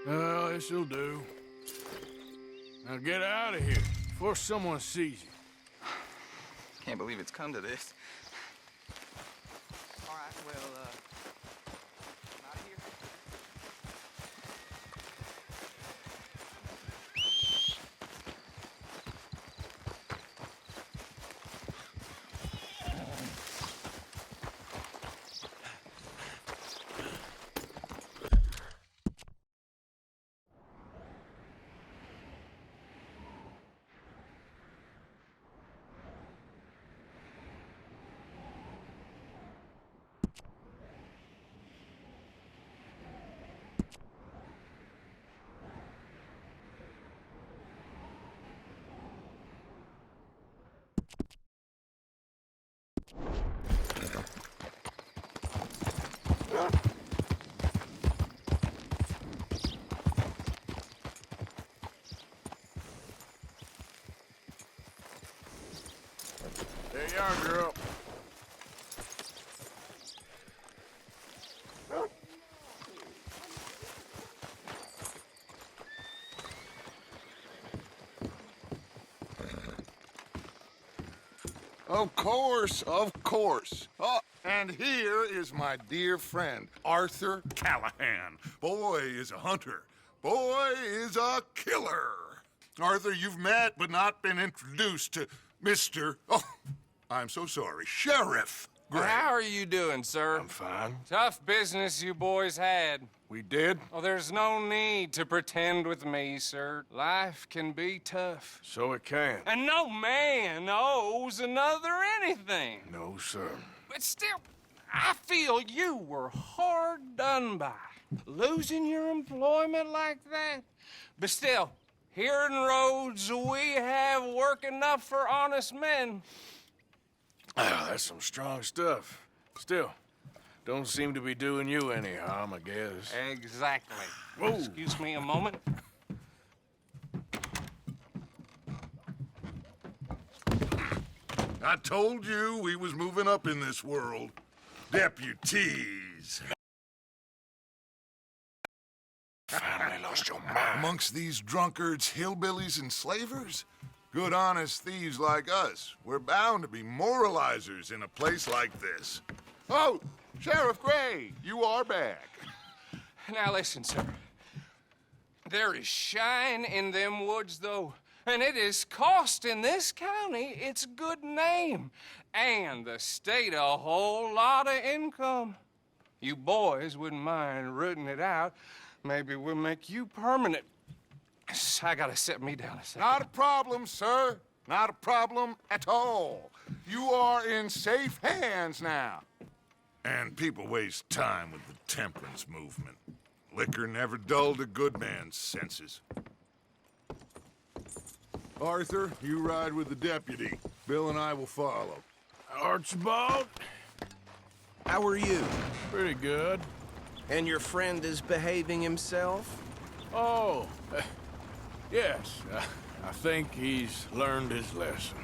Well, this'll do. Now get out of here before someone sees you. Can't believe it's come to this. All right, well, I'm out of here. There you are, girl. Of course, of course. Oh, and here is my dear friend, Arthur Callahan. Boy is a hunter. Boy is a killer. Arthur, you've met but not been introduced to Mr. Oh, I'm so sorry, Sheriff Gray. How are you doing, sir? I'm fine. Tough business you boys had. We did? Oh, there's no need to pretend with me, sir. Life can be tough. So it can. And no man owes another anything. No, sir. But still, I feel you were hard done by. Losing your employment like that. But still, here in Rhodes, we have work enough for honest men. Ah, that's some strong stuff. Still, don't seem to be doing you any harm, I guess. Exactly. Whoa. Excuse me a moment. I told you we was moving up in this world. Deputies. Finally lost your mind. Amongst these drunkards, hillbillies, and slavers? Good, honest thieves like us. We're bound to be moralizers in a place like this. Oh, Sheriff Gray, you are back. Now listen, sir. There is shine in them woods, though, and it is costing this county its good name and the state a whole lot of income. You boys wouldn't mind rooting it out. Maybe we'll make you permanent. I gotta sit me down a second. Not a problem, sir. Not a problem at all. You are in safe hands now. And people waste time with the temperance movement. Liquor never dulled a good man's senses. Arthur, you ride with the deputy. Bill and I will follow. Archibald? How are you? Pretty good. And your friend is behaving himself? Oh, yes. I think he's learned his lesson.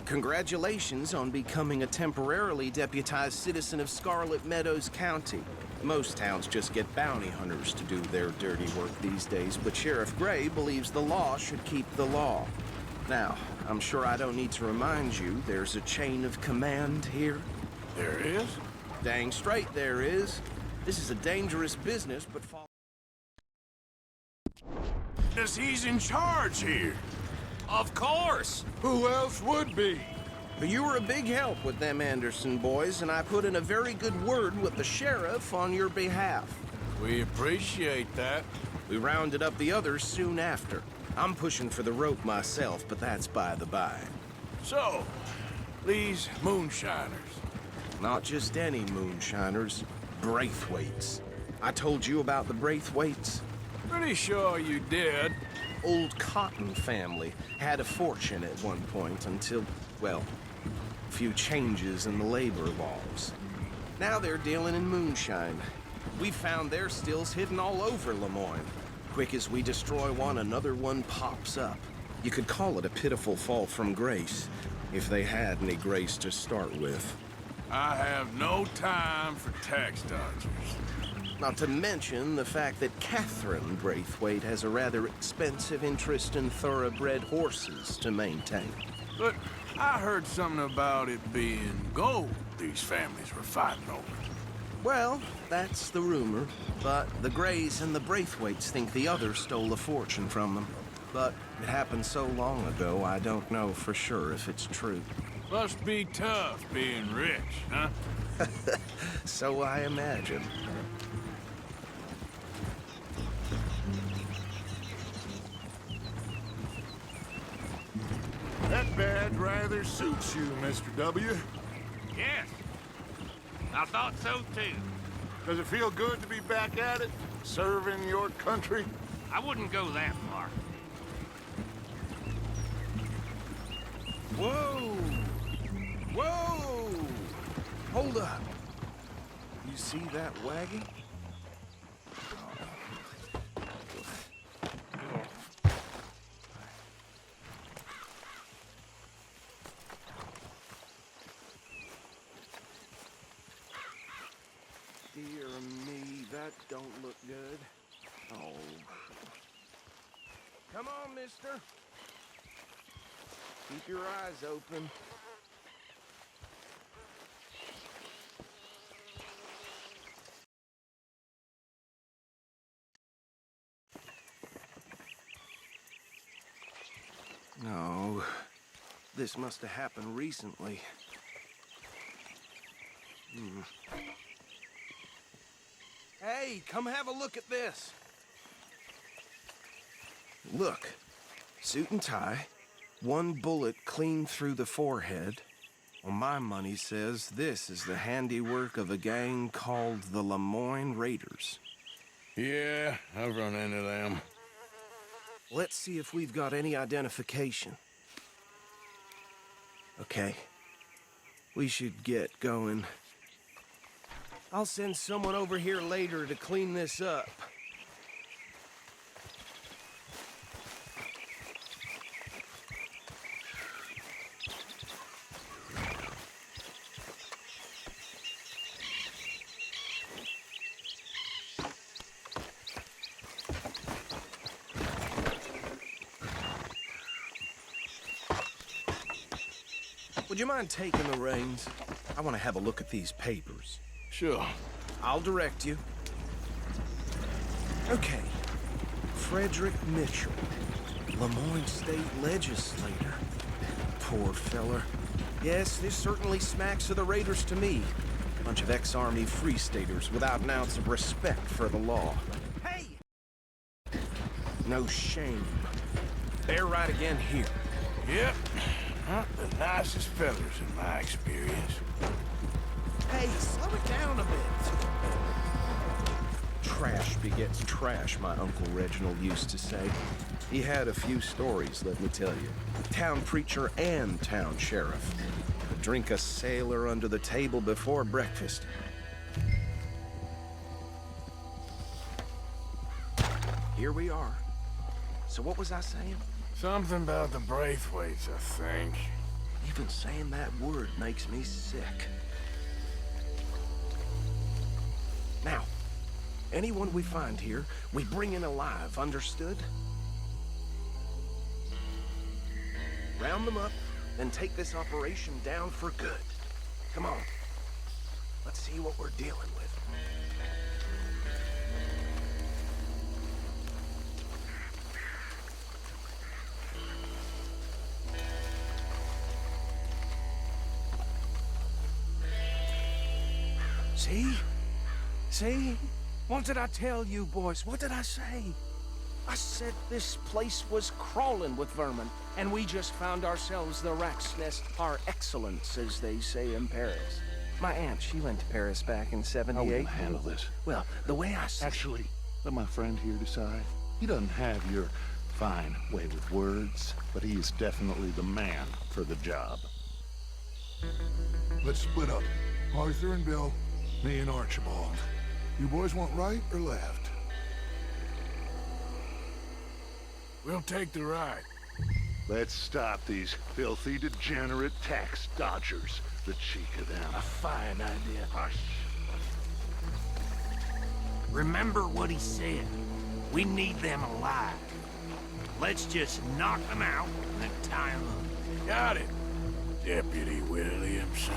Congratulations on becoming a temporarily deputized citizen of Scarlet Meadows County. Most towns just get bounty hunters to do their dirty work these days, but Sheriff Gray believes the law should keep the law. Now, I'm sure I don't need to remind you there's a chain of command here. There is? Dang straight there is. This is a dangerous business, but Because he's in charge here. Of course. Who else would be? But you were a big help with them Anderson boys, and I put in a very good word with the sheriff on your behalf. We appreciate that. We rounded up the others soon after. I'm pushing for the rope myself, but that's by the by. So, these moonshiners. Not just any moonshiners, Braithwaites. I told you about the Braithwaites? Pretty sure you did. Old Cotton family had a fortune at one point until, well, a few changes in the labor laws. Now they're dealing in moonshine. We found their stills hidden all over Lemoyne. Quick as we destroy one, another one pops up. You could call it a pitiful fall from grace, if they had any grace to start with. I have no time for tax dodgers. Not to mention the fact that Catherine Braithwaite has a rather expensive interest in thoroughbred horses to maintain. But I heard something about it being gold these families were fighting over. Well, that's the rumor, but the Greys and the Braithwaites think the others stole a fortune from them. But it happened so long ago, I don't know for sure if it's true. Must be tough being rich, huh? So I imagine. That badge rather suits you, Mr. W. Yes. I thought so too. Does it feel good to be back at it, serving your country? I wouldn't go that far. Whoa! Whoa! Hold up. You see that wagon? Dear me, that don't look good. Oh. Come on, mister. Keep your eyes open. No, this must have happened recently. Hey, come have a look at this. Look, suit and tie, one bullet clean through the forehead. Well, my money says this is the handiwork of a gang called the Lemoyne Raiders. Yeah, I've run into them. Let's see if we've got any identification. Okay. We should get going. I'll send someone over here later to clean this up. Would you mind taking the reins? I want to have a look at these papers. Sure. I'll direct you. Okay. Frederick Mitchell, Lemoyne State Legislator. Poor feller. Yes, this certainly smacks of the Raiders to me. Bunch of ex-Army Free Staters without an ounce of respect for the law. Hey! No shame. They're right again here. Yep. Not the nicest fellas in my experience. Hey, slow it down a bit. Trash begets trash, my Uncle Reginald used to say. He had a few stories, let me tell you. Town preacher and town sheriff. Would drink a sailor under the table before breakfast. Here we are. So what was I saying? Something about the Braithwaites, I think. Even saying that word makes me sick. Now, anyone we find here, we bring in alive, understood? Round them up, then take this operation down for good. Come on. Let's see what we're dealing with. See? See? What did I tell you, boys? What did I say? I said this place was crawling with vermin, and we just found ourselves the rat's nest par excellence, as they say in Paris. My aunt, she went to Paris back in '78. How are we gonna handle this? Well, the way I see Actually, let my friend here decide. He doesn't have your fine way with words, but he is definitely the man for the job. Let's split up. Arthur and Bill, me and Archibald. You boys want right or left? We'll take the right. Let's stop these filthy, degenerate tax dodgers. The cheek of them. a fine idea. Hush. Remember what he said. We need them alive. Let's just knock them out and then tie them up. Got it, Deputy Williamson.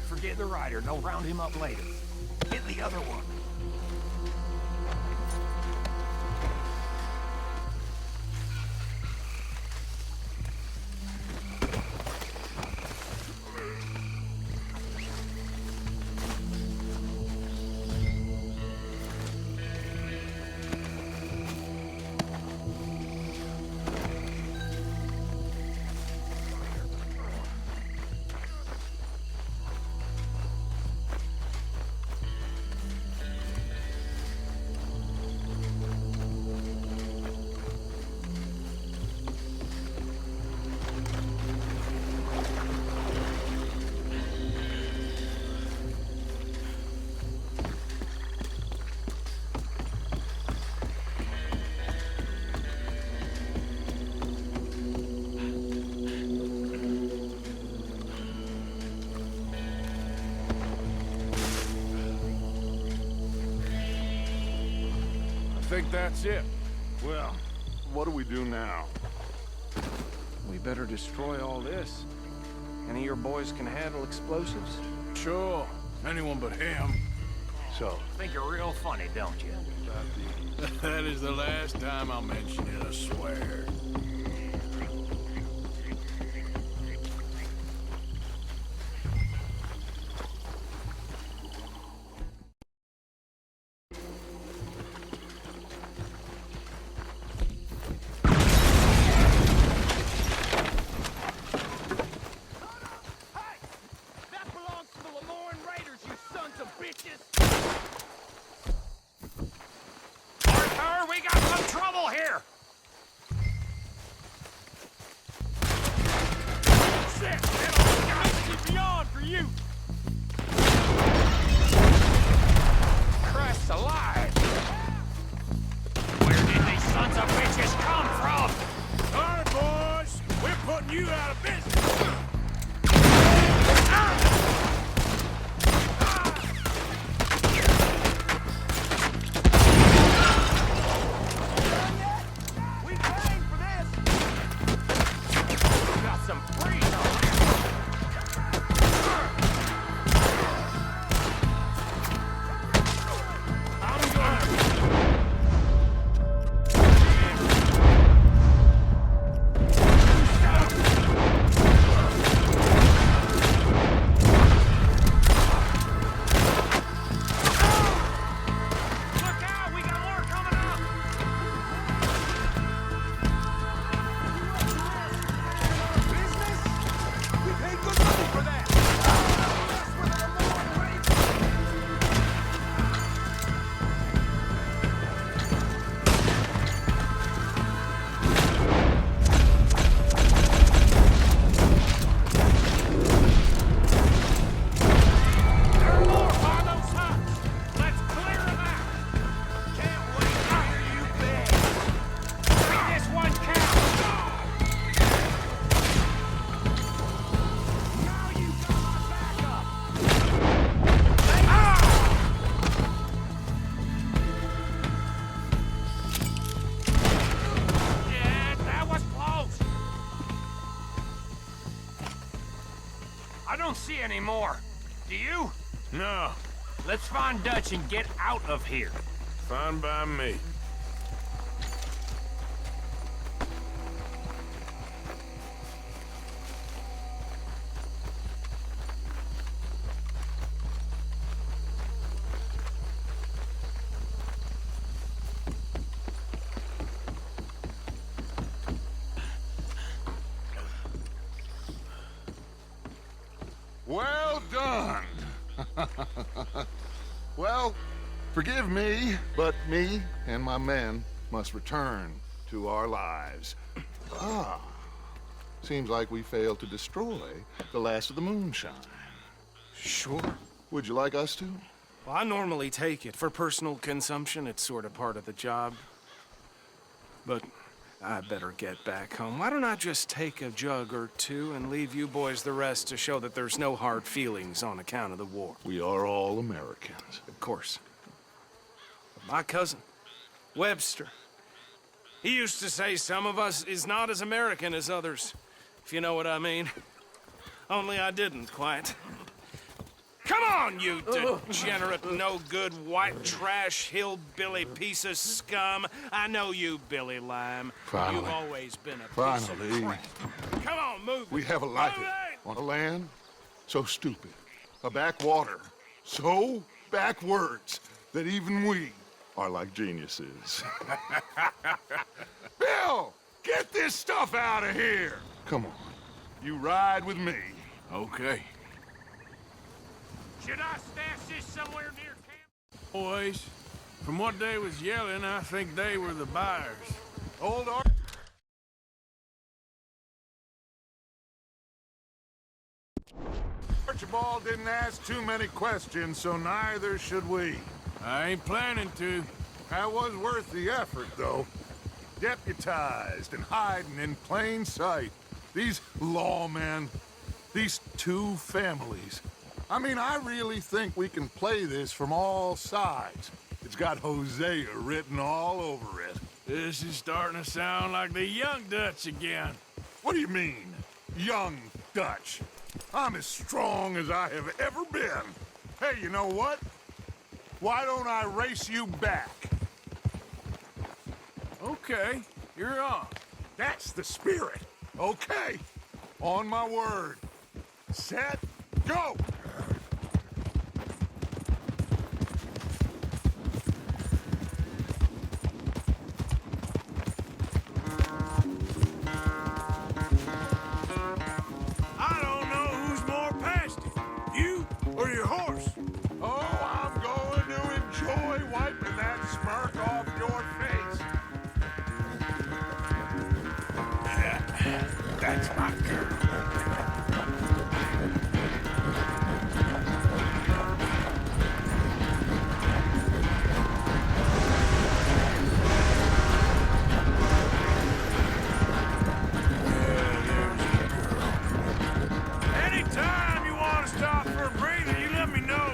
Forget the rider, and they'll round him up later. Get the other one. I think that's it. Well, what do we do now? We better destroy all this. Any of your boys can handle explosives? Sure. Anyone but him. So, Think you're real funny, don't you? That is the last time I'll mention it, I swear. That belongs to the Lemoyne Raiders, you sons of bitches! Arthur, we got some trouble here! Shit! It'll beyond for you! Christ alive! Where did these sons of bitches come from? All right, boys. We're putting you out of business. We came for this! We got some freedom! I'm gonna... Look out! We got more coming up! We paid good money for that! That's where the Lemoyne Raiders... There are more by those huts! Let's clear them out! Can't wait to hear you beg! Make this one count! Now you got my backup! Yeah, that was close! I don't see any more. Do you? No, Let's find Dutch and get out of here. fine by me. Well done. Well, forgive me, but me and my men must return to our lives. Ah, seems like we failed to destroy the last of the moonshine. Sure. Would you like us to? Well, I normally take it. For personal consumption, it's sort of part of the job. But I better get back home. Why don't I just take a jug or two and leave you boys the rest to show that there's no hard feelings on account of the war? We are all Americans. Of course. But my cousin, Webster, he used to say some of us is not as American as others, if you know what I mean. Only I didn't quite. Come on, you degenerate, no-good, white trash, hillbilly piece of scum. I know you, Billy Lime. Finally. You've always been a piece Finally. of crap. Come on, move We it. have a life Move it! on a land so stupid, a backwater so backwards that even we are like geniuses. Bill, get this stuff out of here. Come on, you ride with me. Okay. Should I stash this somewhere near camp? Boys, from what they was yelling, I think they were the buyers. Old Archibald didn't ask too many questions, so neither should we. I ain't planning to. That was worth the effort, though. Deputized and hiding in plain sight. These lawmen, these two families. I mean, I really think we can play this from all sides. It's got Hosea written all over it. This is starting to sound like the Young Dutch again. What do you mean, young Dutch? I'm as strong as I have ever been. Hey, you know what? Why don't I race you back? Okay, you're on. That's the spirit. Okay. On my word. Set, go! I don't know who's more past it, you or your horse. Oh, I'm going to enjoy wiping that smirk off your face. That's my girl. Anytime you want to stop for a breather, you let me know.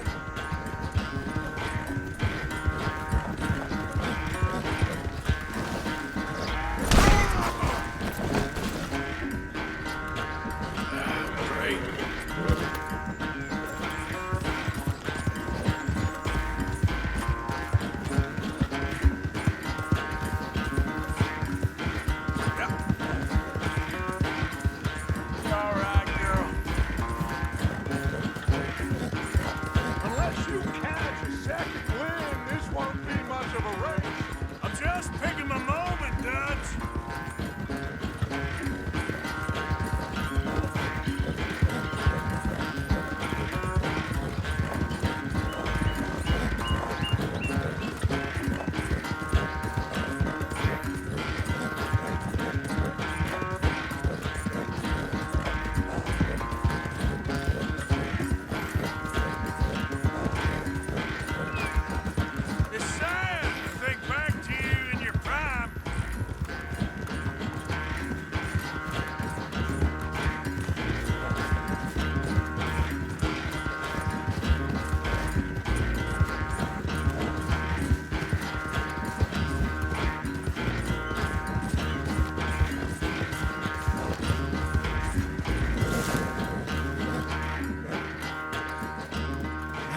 Great. All right, girl. Unless you catch a second wind, this won't be much of a race. I'm just picking my moment, Dutch. It's sad to think back to you in your prime.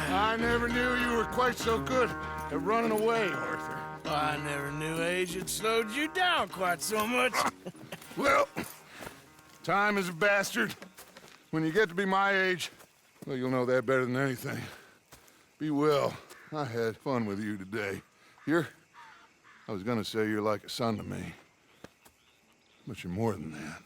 I never knew you were quite so good at running away, Arthur. I never knew age had slowed you down quite so much. Well, time is a bastard. When you get to be my age, well, you'll know that better than anything. Be well. I had fun with you today. I was gonna say you're like a son to me. But you're more than that.